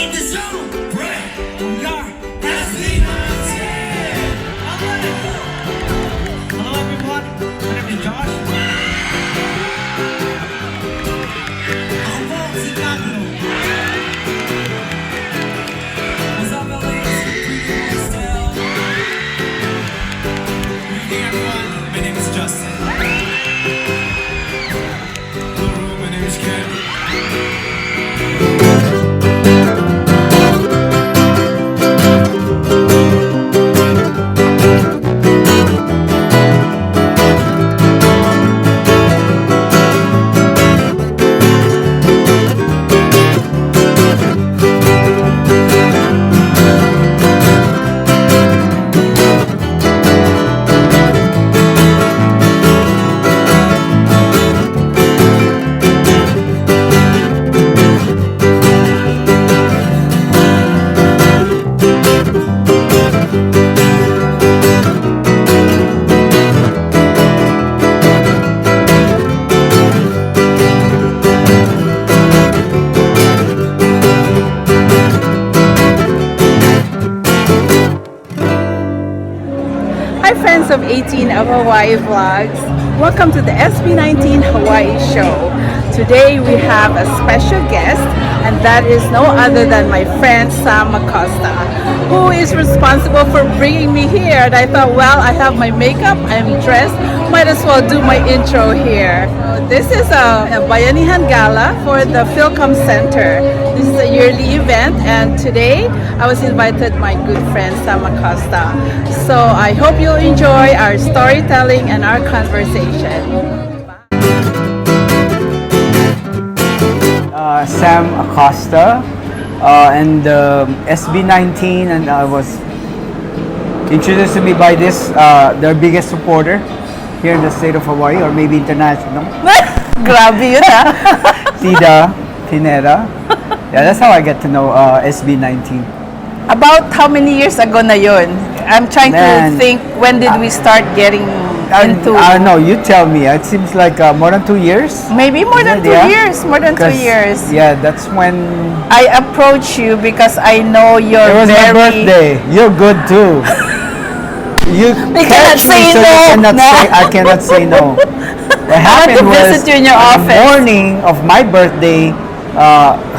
in the zone, right? We are SB19. Hello everyone, my name is Josh. Unforgettable. What's up, LA? Still. Hey everyone, my name is Justin. Hello, my name is Candid. Hi friends of 18 of Hawaii Vlogs. Welcome to the SB19 Hawaii Show. Today we have a special guest, and that is no other than my friend Sam Acosta, who is responsible for bringing me here. And I thought, well, I have my makeup, I'm dressed, might as well do my intro here. So this is a Bayanihan Gala for the Philcom Center. This is a yearly event, and today I was invited my good friend Sam Acosta. So I hope you'll enjoy our storytelling and our conversation. Sam Acosta and SB19, and I was introduced to me by this their biggest supporter here in the state of Hawaii, or maybe international. Grabe yun ha. Tida Pineda. Yeah, that's how I get to know SB19. About how many years ago na yun? I'm trying to think, when did we start getting into... No, you tell me. It seems like more than 2 years. Maybe more than 2 years. More than 2 years. Yeah, that's when I approach you because I know you're it was my birthday. You're good too. You cannot say no. I cannot say no. What I happened want to visit you in your office. The morning of my birthday,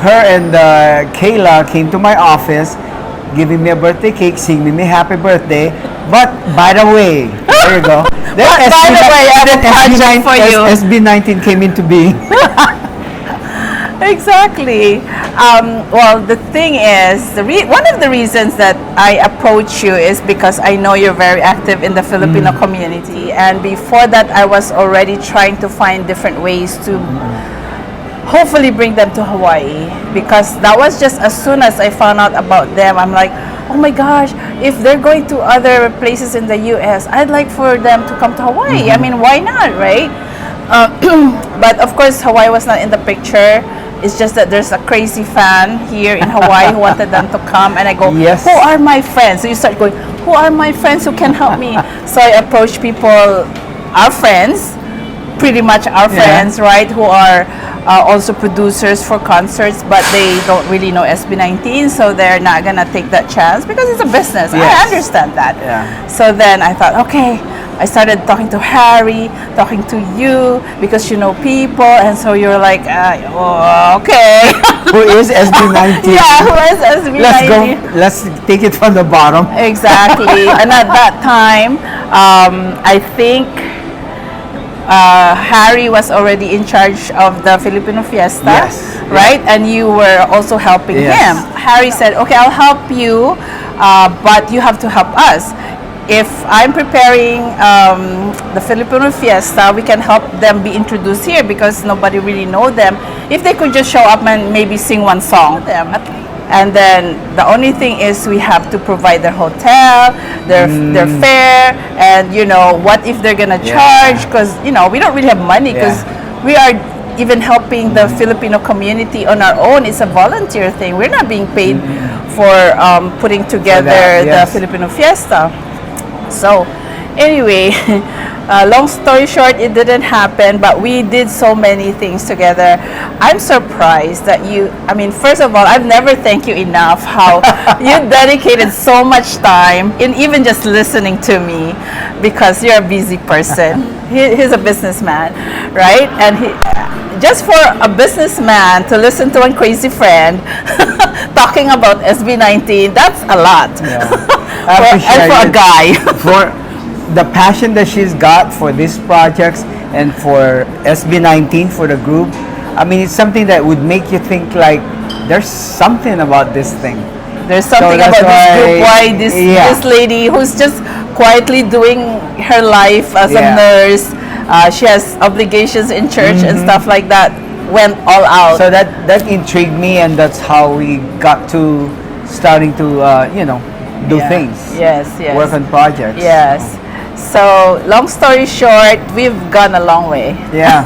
her and Kayla came to my office, giving me a birthday cake, singing me happy birthday. But by the way, there you go. Then by the way, I have a project for you. SB19 came into being. Exactly. Well, the thing is, one of the reasons that I approach you is because I know you're very active in the Filipino community, and before that, I was already trying to find different ways to hopefully bring them to Hawaii, because that was just as soon as I found out about them, I'm like, oh my gosh, if they're going to other places in the US, I'd like for them to come to Hawaii. I mean, why not, right? But of course, Hawaii was not in the picture. It's just that there's a crazy fan here in Hawaii who wanted them to come, and I go, yes. Who are my friends? So you start going, who are my friends who can help me? So I approach people, our friends, pretty much our friends, right, who are also producers for concerts, but they don't really know SB19, so they're not gonna take that chance because it's a business. Yes. I understand that. Yeah. So then I thought, okay, I started talking to Harry, talking to you, because you know people, and so you're like, oh, okay. Who is SB19? Yeah, who is SB19? Let's go. Let's take it from the bottom. Exactly. And at that time, I think Harry was already in charge of the Filipino Fiesta, right? And you were also helping him. Harry said, okay, I'll help you, but you have to help us. If I'm preparing the Filipino Fiesta, we can help them be introduced here because nobody really know them. If they could just show up and maybe sing one song. And then the only thing is we have to provide their hotel, their fare, and you know, what if they're gonna charge? Because you know, we don't really have money because we are even helping the Filipino community on our own. It's a volunteer thing. We're not being paid for putting together the Filipino Fiesta. So Anyway, long story short, it didn't happen, but we did so many things together. I'm surprised that I mean, first of all, I've never thanked you enough how you dedicated so much time in even just listening to me, because you're a busy person. He's a businessman, right? And just for a businessman to listen to one crazy friend talking about SB19, that's a lot. Yeah. And for a guy. For the passion that she's got for these projects and for SB19, for the group, I mean, it's something that would make you think like there's something about this thing. There's something about this group, why this lady who's just quietly doing her life as a nurse, she has obligations in church and stuff like that, went all out. So that intrigued me, and that's how we got to starting to do things. Yes, yes. Work on projects. Yes. So, long story short, we've gone a long way. Yeah.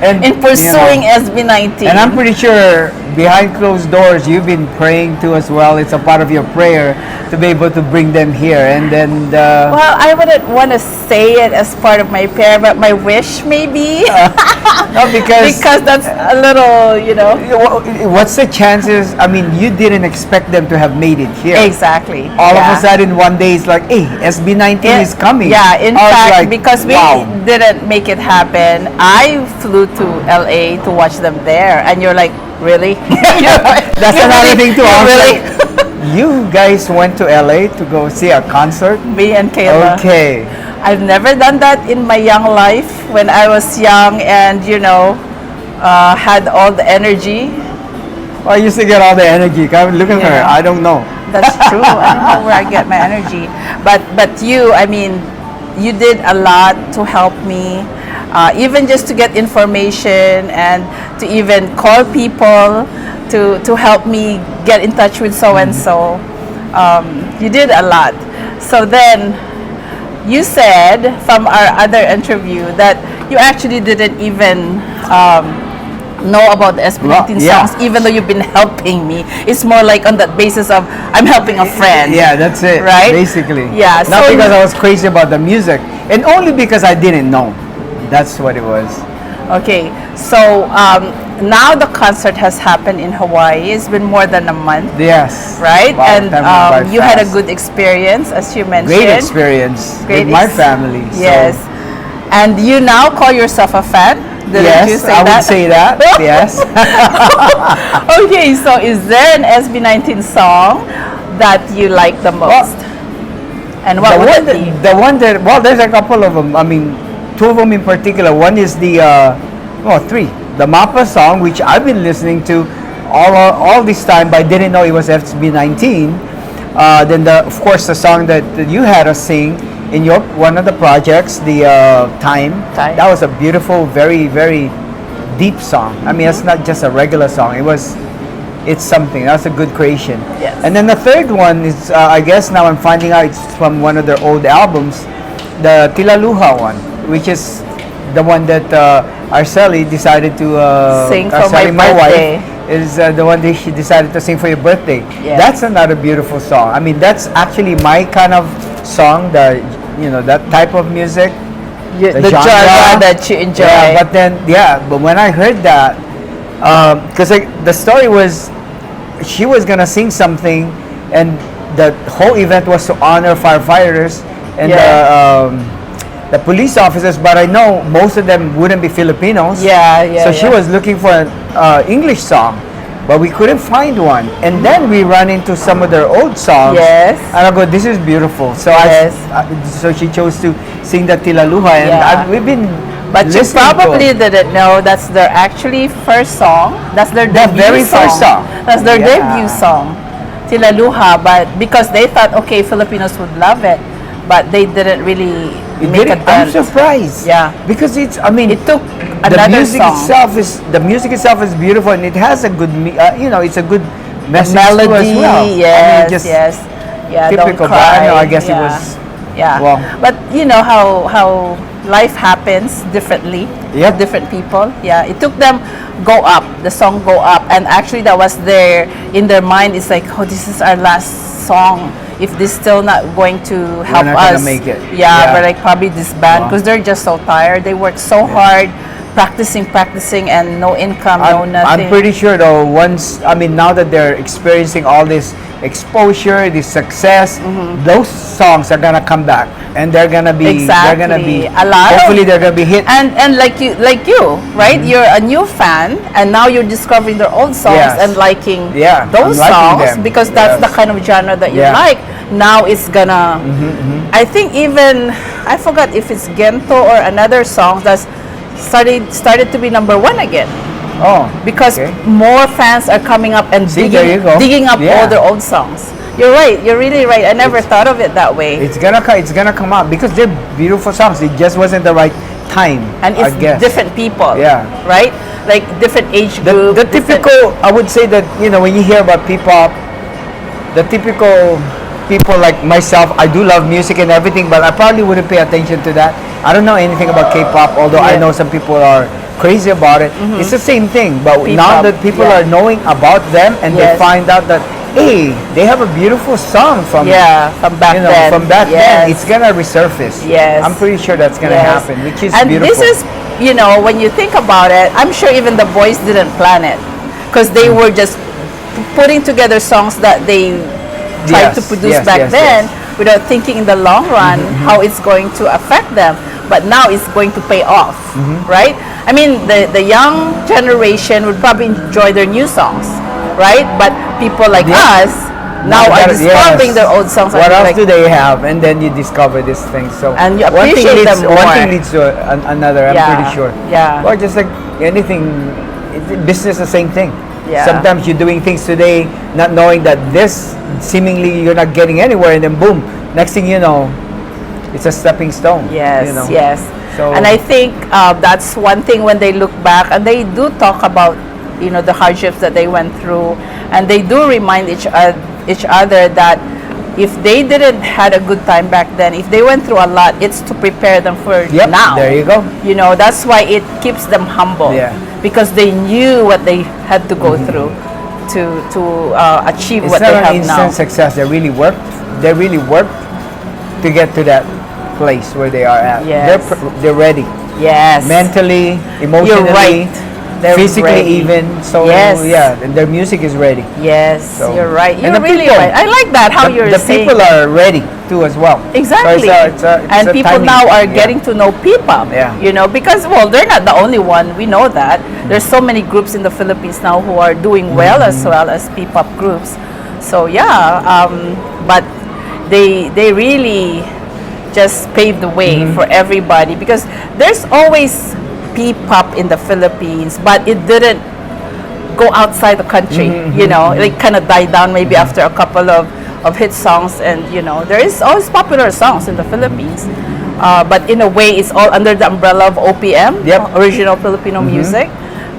And in pursuing SB19. And I'm pretty sure behind closed doors, you've been praying too as well. It's a part of your prayer to be able to bring them here. And then well, I wouldn't want to say it as part of my prayer, but my wish maybe. No, because that's a little, what's the chances? I mean, you didn't expect them to have made it here. Exactly. All of a sudden, one day it's like, hey, SB19 is coming. Yeah, in fact, like, because we didn't make it happen, I flew to LA to watch them there, and you're like, really? That's another thing too. Really? You guys went to LA to go see a concert? Me and Kayla. Okay. I've never done that in my young life. When I was young and had all the energy. Well, I used to get all the energy. Look at her. I don't know. That's true. I don't know where I get my energy. But you, I mean, you did a lot to help me, even just to get information and to even call people to help me get in touch with so and so. You did a lot. So then you said from our other interview that you actually didn't even know about the SB19 songs, even though you've been helping me. It's more like on that basis of I'm helping a friend. Yeah, that's it. Right? Basically. Yeah. Not because I was crazy about the music, and only because I didn't know. That's what it was. Okay. So now the concert has happened in Hawaii. It's been more than a month. Yes. Right? Wow, and you had a good experience, as you mentioned. Great experience with my family. Yes. And you now call yourself a fan? Didn't you say I would say that. Yes. Okay, so is there an SB19 song that you like the most? And what would it be? The one that, there's a couple of them. I mean, two of them in particular. One is the, three. The Mapa song, which I've been listening to all this time, but I didn't know it was SB19. Then, of course, the song that you had us sing in one of the projects, the Time. That was a beautiful, very, very deep song. I mean, it's not just a regular song. It's something. That's a good creation. Yes. And then the third one is, I guess now I'm finding out it's from one of their old albums, the Tilaluha one, which is the one that Arceli decided to sing for my birthday. Wife, is the one that she decided to sing for your birthday. Yes. That's another beautiful song. I mean, that's actually my kind of song, that type of music. The genre that you enjoy. Yeah, but when I heard that, because the story was, she was gonna sing something, and the whole event was to honor firefighters and the police officers, but I know most of them wouldn't be Filipinos. So she was looking for an English song, but we couldn't find one. And then we ran into some of their old songs. Yes. And I go, this is beautiful. So so she chose to sing the Tilaluha, and we've been. But you probably didn't know that's their actually first song. That's their debut very first song. That's their debut song, Tilaluha. But because they thought, okay, Filipinos would love it, but they didn't really make a dent. I'm surprised. Yeah. Because it took another the music itself is beautiful, and it has a good, it's a good message melody as well. Yes, just yeah. typical. Don't cry. I guess it was. Yeah. Well, but you know how life happens differently. Yep. Different people. Yeah. It took them Go Up, the song Go Up, and actually that was in their mind. It's like, oh, this is our last song if they're still not going to help not gonna us, make it. yeah, Yeah. but like probably disband Wow. because they're just so tired. They work so hard, practicing, and no income, no nothing. I'm pretty sure though, now that they're experiencing all this exposure, this success, those songs are gonna come back and they're gonna be A lot of- hopefully they're gonna be hit. And like you, right? You're a new fan, and now you're discovering their old songs Yes. and liking Yeah, those I'm liking songs them. because that's Yes. the kind of genre that you Yeah. like. Now it's gonna. I think even I forgot if it's Gento or another song that's started to be #1 again Oh, because okay. more fans are coming up and See, there you go. digging up Yeah. all their old songs. You're right. You're really right. I never thought of it that way. It's gonna come out because they're beautiful songs. It just wasn't the right time. And I it's guess. different people. Yeah. Right? Like different age group. The typical, I would say that, when you hear about P-pop, the typical people like myself, I do love music and everything, but I probably wouldn't pay attention to that. I don't know anything about K-pop, although I Yeah. know some people are crazy about it. It's the same thing, but now P-pop, that people yeah. are knowing about them and they Yes. find out that, hey, they have a beautiful song from from back then. from back then, Yes. it's gonna resurface. Yes. I'm pretty sure that's gonna Yes. happen, which is and beautiful. this is, when you think about it, I'm sure even the boys didn't plan it because they were just putting together songs that they tried to Yes, produce yes, back yes, then yes. without thinking in the long run how it's going to affect them. But now it's going to pay off, right? I mean, the young generation would probably enjoy their new songs, right? But people like Yeah. us now are discovering their old songs. What and else like, do they have? And then you discover this thing. So And you one thing appreciate leads, them one more. thing leads to another. I'm Yeah, pretty sure. yeah. Or just like anything, business the same thing. Yeah. Sometimes you're doing things today, not knowing that this seemingly you're not getting anywhere, and then boom, next thing you know, it's a stepping stone. Yes, you know? yes. So- And I think that's one thing when they look back and they do talk about, the hardships that they went through, and they do remind each other that if they didn't had a good time back then, if they went through a lot, it's to prepare them for Yep, now. there you go. That's why it keeps them humble. Yeah. Because they knew what they had to go through to achieve It's what they not have an instant now. success. They really worked. They really worked to get to that place where they are at. Yes. They're ready. Yes. Mentally, emotionally, right. They're physically ready. even. So Yes. yeah, and their music is ready. Yes, So- you're right. and You're the really people- right. I like that how you're the saying. people are ready too as well. Exactly. So it's and a people timing. now are Yeah. getting to know P-pop. Yeah. Because they're not the only one. We know that. There's so many groups in the Philippines now who are doing well as P-pop groups. So yeah, but they really just paved the way for everybody because there's always P-pop in the Philippines, but it didn't go outside the country. It kind of died down maybe after a couple of hit songs, and there is always popular songs in the Philippines. But in a way, it's all under the umbrella of OPM, Yep. original Filipino music.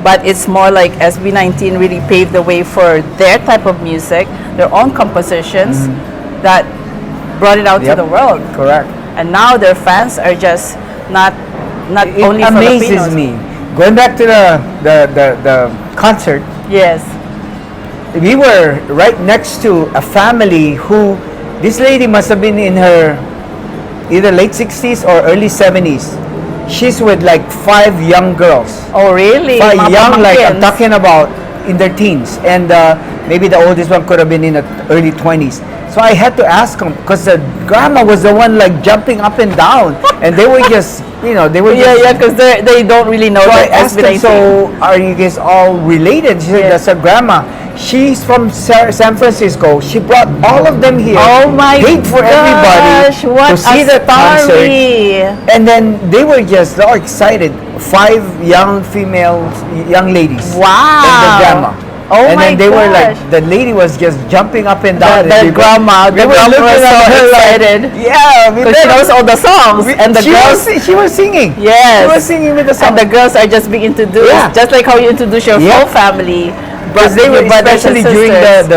But it's more like SB19 really paved the way for their type of music, their own compositions that brought it out to Yep. the world. Correct. And now their fans are just not It only amazes Filipinos. me. Going back to the concert, Yes. we were right next to a family who this lady must have been in her either late 60s or early 70s. She's with like 5 young girls. Oh, really? Five Mga young, like I'm pamankins. talking about in their teens, and maybe the oldest one could have been in the early 20s. So I had to ask them because the grandma was the one like jumping up and down, and they were just, they were just. Yeah, because they don't really know So I that asked them, SB19. so are you guys all related? She said, Yes. that's her grandma. She's from San Francisco. She brought all of them here. Oh my paid for everybody gosh, what to see a the concert. story. And then they were just all excited. 5 young females, young ladies. Wow. And the grandma. Oh and my then they were like, gosh. the lady was just jumping up and down. The and grandma they were was looking so at her excited. like, yeah, Because she knows all the songs. And the girls, she was singing. yes. She was singing with the song. And the girls are just being introduced, Yeah. just like how you introduce your Yeah. whole family. Because they were, your brothers and especially during sisters.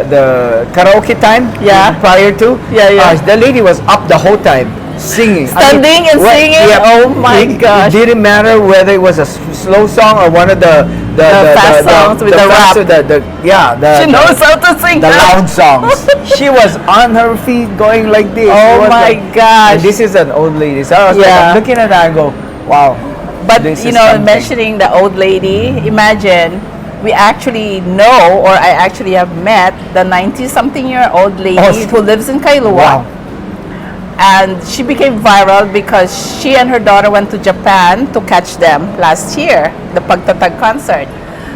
the karaoke time, Yeah. prior to, Yeah, yeah. the lady was up the whole time singing. Standing and singing? Oh my gosh. It didn't matter whether it was a slow song or one of the fast songs with the rap. She knows how to sing the rap. loud songs. She was on her feet going like this. Oh my gosh. And this is an old lady. So I was like, I'm looking at her and I go, wow. But this you is know, something. mentioning the old lady, imagine we actually know, or I actually have met the 90-something-year-old lady who lives in Kailua. Wow. And she became viral because she and her daughter went to Japan to catch them last year, the Pagtatag concert.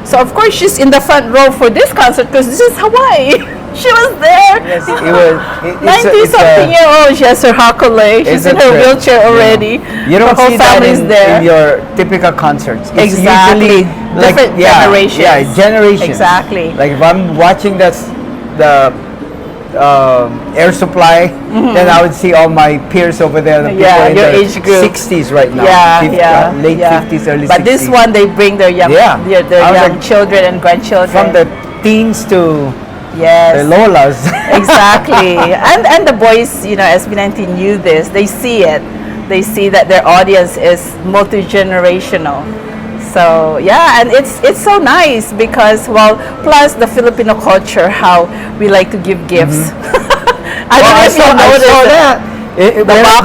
So of course she's in the front row for this concert because this is Hawaii. She was there. Yes, it was. 90-something-year-old. She has her hakole. She's in her wheelchair already. You don't her whole see that family's there. in your typical concerts. It's Exactly. usually like, Different generations. Yeah, generations. Exactly. Like if I'm watching the air supply, then I would see all my peers over there. The people in your their age group. 60s right now. Late 50s, early 60s. But this one, they bring their young, their young children and grandchildren. From the teens to the Lolas. Exactly. And the boys, you know, SB19 knew this. They see it. They see that their audience is multi-generational. So yeah, and it's so nice because, well, plus the Filipino culture, how we like to give gifts. I don't know if you noticed that.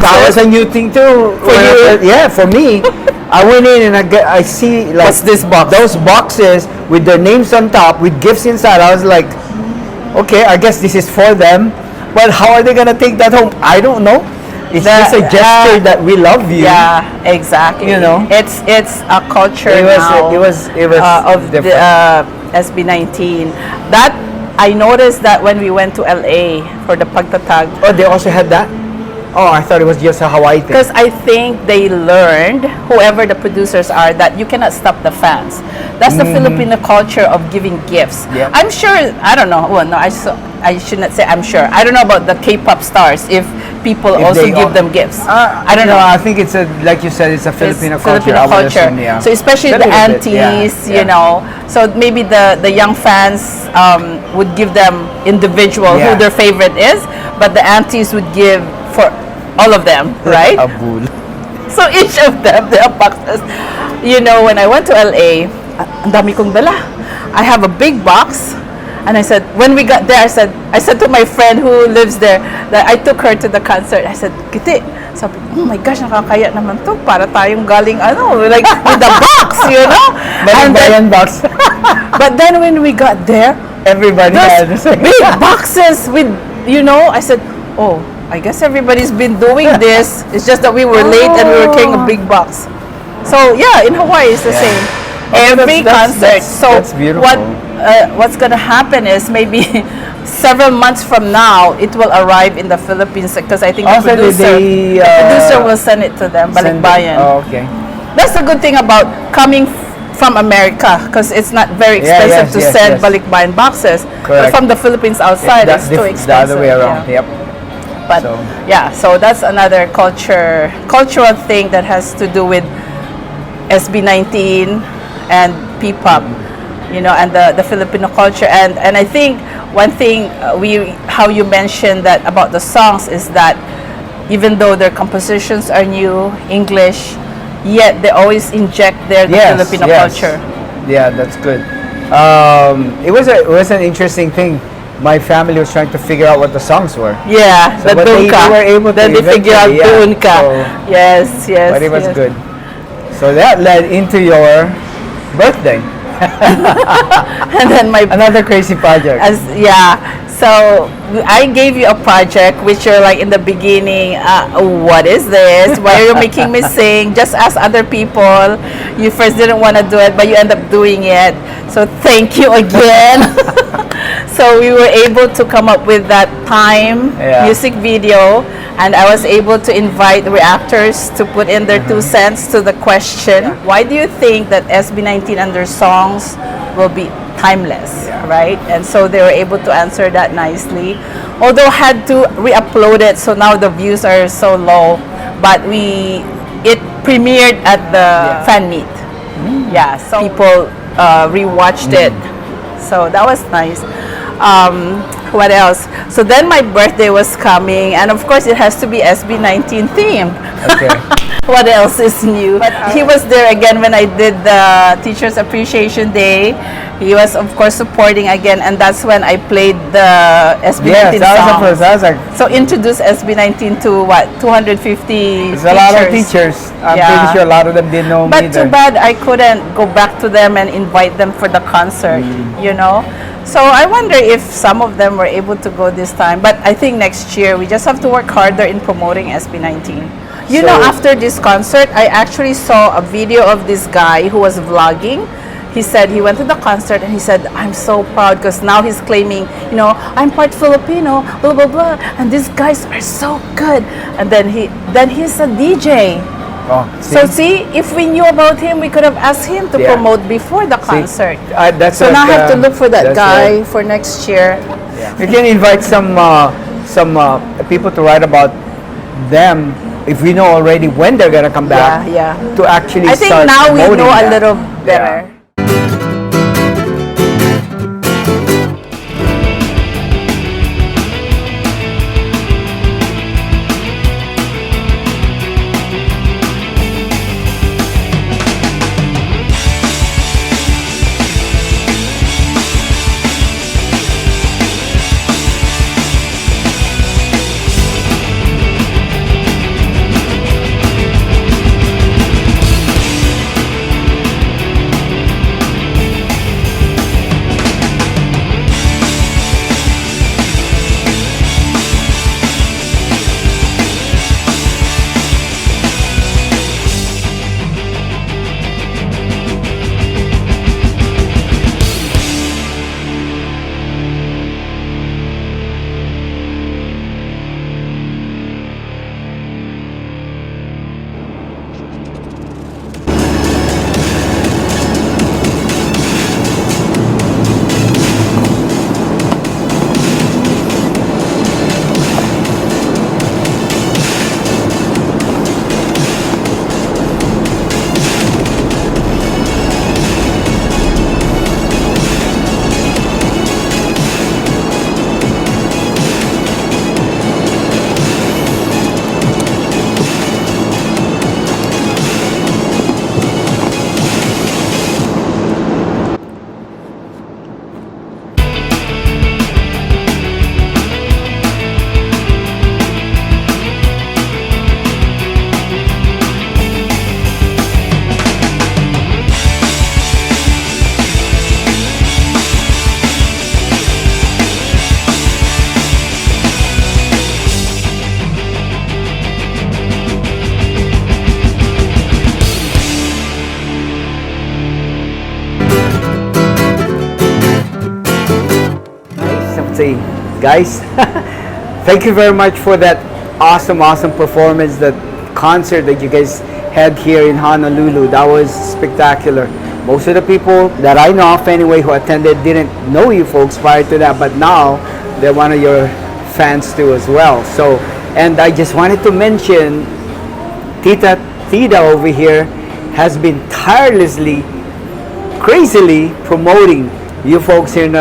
That was a new thing too for you. Yeah, for me. I went in and I see like what's this box? Those boxes with their names on top with gifts inside. I was like, okay, I guess this is for them. But how are they gonna take that home? I don't know. It's just a gesture that we love you. Yeah, exactly. You know, it's a culture It was of different. the SB19. That I noticed that when we went to LA for the Pagtatag. Oh, they also had that? Oh, I thought it was just a Hawaii thing. Because I think they learned, whoever the producers are, that you cannot stop the fans. That's the Filipino culture of giving gifts. Yep. I'm sure, I don't know, well, no, I should not say I'm sure. I don't know about the K-pop stars, if people also give them gifts. I don't know. I think it's like you said, it's a Filipino culture. Filipino I would culture. assume, yeah. So especially the aunties, you know. So maybe the young fans would give them individual who their favorite is, but the aunties would give for all of them, right? Abul. So each of them, they have boxes. You know, when I went to LA, ang dami kong dala. I have a big box. And I said, when we got there, I said to my friend who lives there, that I took her to the concert. I said, Kiti, sabi, oh my gosh, nakakaya naman to. Para tayong galing, like with the box, you know? And box. But then when we got there, everybody had the same big boxes with, you know, I said, oh, I guess everybody's been doing this. It's just that we were late and we were carrying a big box. So yeah, in Hawaii it's the same. Every concert. That's beautiful. What's gonna happen is maybe several months from now it will arrive in the Philippines because I think the producer will send it to them. Balikbayan. Oh, okay. That's the good thing about coming from America because it's not very expensive to send balikbayan boxes. But from the Philippines outside, it's too expensive. The other way around. Yep. But so that's another cultural thing that has to do with SB19 and P-pop, you know, and the Filipino culture. And I think one thing how you mentioned that about the songs is that even though their compositions are new, English, yet they always inject the Filipino culture. Yeah, that's good. It was an interesting thing. My family was trying to figure out what the songs were. Yeah, so the Dunka. They were able to then they figured out Dunka. So, yes. But it was good. So that led into your birthday. And then another crazy project. So I gave you a project which you're like in the beginning, what is this? Why are you making me sing? Just ask other people. You first didn't want to do it, but you end up doing it. So thank you again. So we were able to come up with that music video, and I was able to invite reactors to put in their 2 cents to the question, why do you think that SB19 and their songs will be timeless, right? And so they were able to answer that nicely. Although had to re-upload it, so now the views are so low, but it premiered at the fan meet. So people rewatched it. So that was nice. What else? So then my birthday was coming, and of course it has to be SB19 themed. Okay. What else is new? He was there again when I did the Teachers Appreciation Day. He was, of course, supporting again, and that's when I played the SB19 Yes, that was the song. first. That was like, So introduce SB19 to what, 250 there's a lot of teachers. I'm Yeah. pretty sure a lot of them didn't know me But either. too bad I couldn't go back to them and invite them for the concert, you know? So I wonder if some of them were able to go this time. But I think next year we just have to work harder in promoting SB19. You know, So- after this concert, I actually saw a video of this guy who was vlogging. He said he went to the concert and he said, I'm so proud because now he's claiming, you know, I'm part Filipino, blah, blah, blah. And these guys are so good. And then he's a DJ. Oh, So see, if we knew about him, we could have asked him to Yeah. promote before the concert. That's So what, now I have to look for that that's guy right. for next year. You can invite some people to write about them if we know already when they're gonna come back. Yeah. To actually I think start now we promoting know a that. little Yeah. better. Say, guys, thank you very much for that awesome performance, that concert that you guys had here in Honolulu. That was spectacular. Most of the people that I know of anyway who attended didn't know you folks prior to that, but now they're one of your fans too as well. So, and I just wanted to mention Tita over here has been tirelessly, crazily promoting you folks in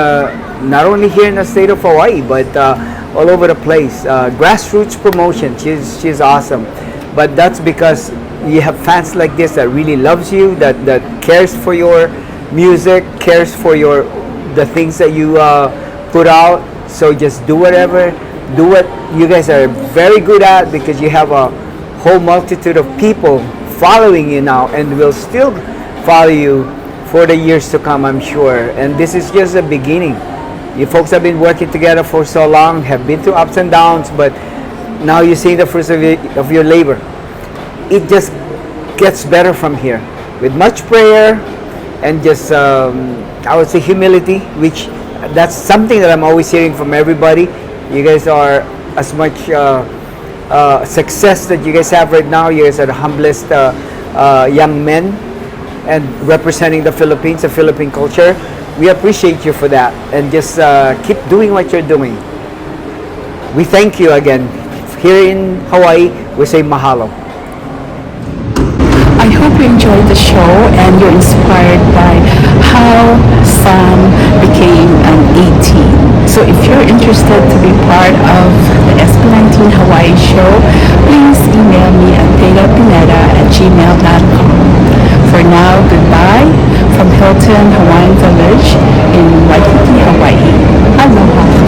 not only here in the state of Hawaii, but all over the place. Grassroots promotion. She's awesome. But that's because you have fans like this that really loves you, that cares for your music, cares for the things that you put out. So just do whatever, do what you guys are very good at, because you have a whole multitude of people following you now and will still follow you for the years to come, I'm sure. And this is just the beginning. You folks have been working together for so long, have been through ups and downs, but now you're seeing the fruits of your labor. It just gets better from here. With much prayer and just, I would say, humility, which that's something that I'm always hearing from everybody. You guys are as much success that you guys have right now. You guys are the humblest young men and representing the Philippines, the Philippine culture. We appreciate you for that, and just keep doing what you're doing. We thank you again. Here in Hawaii, we say mahalo. I hope you enjoyed the show and you're inspired by how Sam became an 18. So if you're you're interested to be part of the SB19 Hawaii Show, please email me at pedapineta@gmail.com. For now, goodbye from Hilton Hawaiian Village in Waikiki, Hawaii. Aloha.